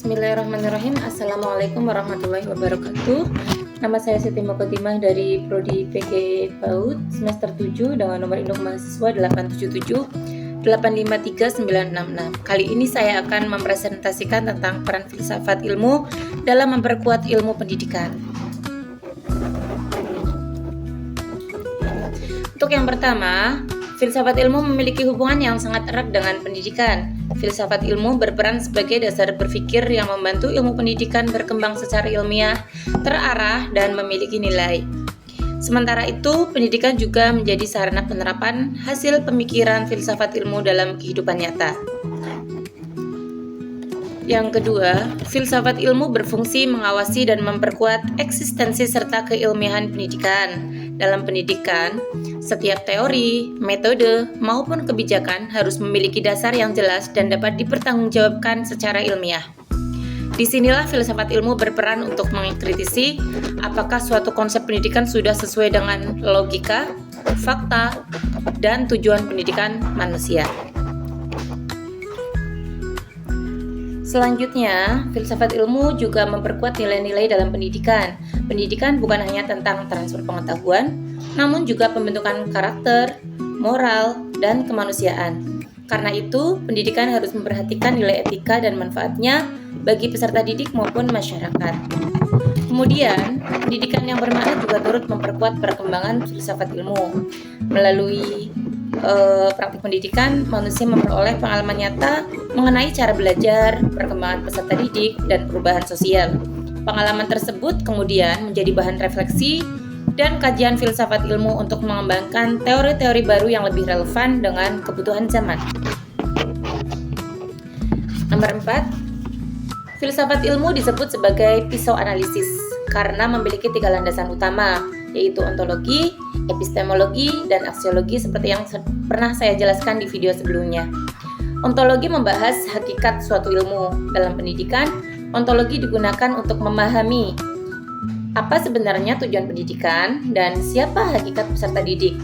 Bismillahirrahmanirrahim. Assalamualaikum warahmatullahi wabarakatuh. Nama saya Siti Mokotimah dari Prodi PG PAUD semester 7 dengan nomor induk mahasiswa 877853966. Kali ini saya akan mempresentasikan tentang peran filsafat ilmu dalam memperkuat ilmu pendidikan. Untuk yang pertama, filsafat ilmu memiliki hubungan yang sangat erat dengan pendidikan. Filsafat ilmu berperan sebagai dasar berpikir yang membantu ilmu pendidikan berkembang secara ilmiah, terarah, dan memiliki nilai. Sementara itu, pendidikan juga menjadi sarana penerapan hasil pemikiran filsafat ilmu dalam kehidupan nyata. Yang kedua, filsafat ilmu berfungsi mengawasi dan memperkuat eksistensi serta keilmiahan pendidikan. Dalam pendidikan, setiap teori, metode, maupun kebijakan harus memiliki dasar yang jelas dan dapat dipertanggungjawabkan secara ilmiah. Disinilah filsafat ilmu berperan untuk mengkritisi apakah suatu konsep pendidikan sudah sesuai dengan logika, fakta, dan tujuan pendidikan manusia. Selanjutnya, filsafat ilmu juga memperkuat nilai-nilai dalam pendidikan. Pendidikan bukan hanya tentang transfer pengetahuan, namun juga pembentukan karakter, moral, dan kemanusiaan. Karena itu, pendidikan harus memperhatikan nilai etika dan manfaatnya bagi peserta didik maupun masyarakat. Kemudian, pendidikan yang bermakna juga turut memperkuat perkembangan filsafat ilmu. Melalui praktik pendidikan, manusia memperoleh pengalaman nyata mengenai cara belajar, perkembangan peserta didik, dan perubahan sosial. Pengalaman tersebut kemudian menjadi bahan refleksi dan kajian filsafat ilmu untuk mengembangkan teori-teori baru yang lebih relevan dengan kebutuhan zaman. Nomor 4, filsafat ilmu disebut sebagai pisau analisis karena memiliki 3 landasan utama, yaitu ontologi, epistemologi, dan aksiologi seperti yang pernah saya jelaskan di video sebelumnya. Ontologi membahas hakikat suatu ilmu. Dalam pendidikan, ontologi digunakan untuk memahami apa sebenarnya tujuan pendidikan dan siapa hakikat peserta didik.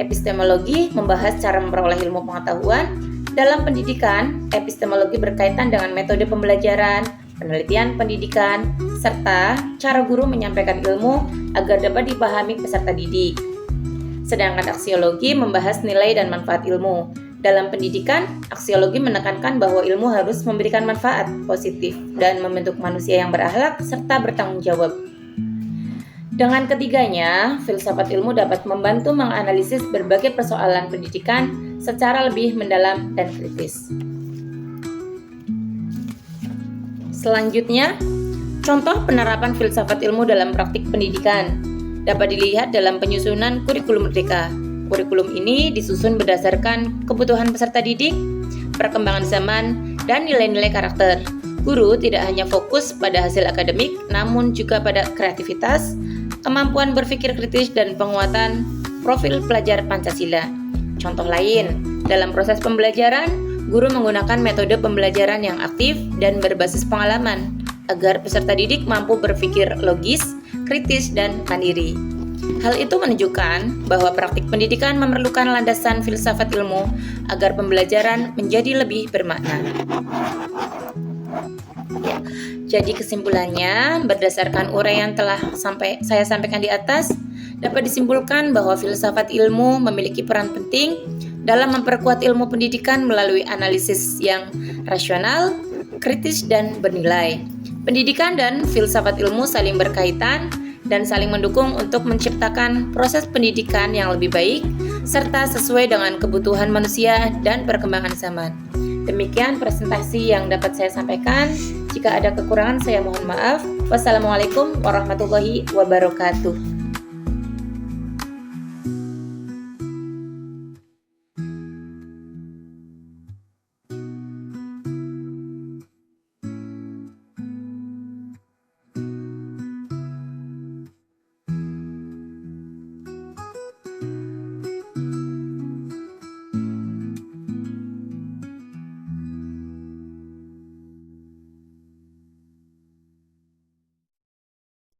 Epistemologi membahas cara memperoleh ilmu pengetahuan. Dalam pendidikan, epistemologi berkaitan dengan metode pembelajaran, penelitian pendidikan, serta cara guru menyampaikan ilmu agar dapat dipahami peserta didik. Sedangkan aksiologi membahas nilai dan manfaat ilmu. Dalam pendidikan, aksiologi menekankan bahwa ilmu harus memberikan manfaat positif dan membentuk manusia yang berakhlak serta bertanggung jawab. Dengan ketiganya, filsafat ilmu dapat membantu menganalisis berbagai persoalan pendidikan secara lebih mendalam dan kritis. Selanjutnya, contoh penerapan filsafat ilmu dalam praktik pendidikan dapat dilihat dalam penyusunan kurikulum merdeka. Kurikulum ini disusun berdasarkan kebutuhan peserta didik, perkembangan zaman, dan nilai-nilai karakter. Guru tidak hanya fokus pada hasil akademik, namun juga pada kreativitas, kemampuan berpikir kritis, dan penguatan profil pelajar Pancasila. Contoh lain, dalam proses pembelajaran, guru menggunakan metode pembelajaran yang aktif dan berbasis pengalaman, agar peserta didik mampu berpikir logis, kritis, dan mandiri. Hal itu menunjukkan bahwa praktik pendidikan memerlukan landasan filsafat ilmu agar pembelajaran menjadi lebih bermakna. Ya, jadi kesimpulannya, berdasarkan uraian telah saya sampaikan di atas, dapat disimpulkan bahwa filsafat ilmu memiliki peran penting dalam memperkuat ilmu pendidikan melalui analisis yang rasional, kritis, dan bernilai. Pendidikan dan filsafat ilmu saling berkaitan dan saling mendukung untuk menciptakan proses pendidikan yang lebih baik serta sesuai dengan kebutuhan manusia dan perkembangan zaman. Demikian presentasi yang dapat saya sampaikan. Jika ada kekurangan, saya mohon maaf. Wassalamualaikum warahmatullahi wabarakatuh.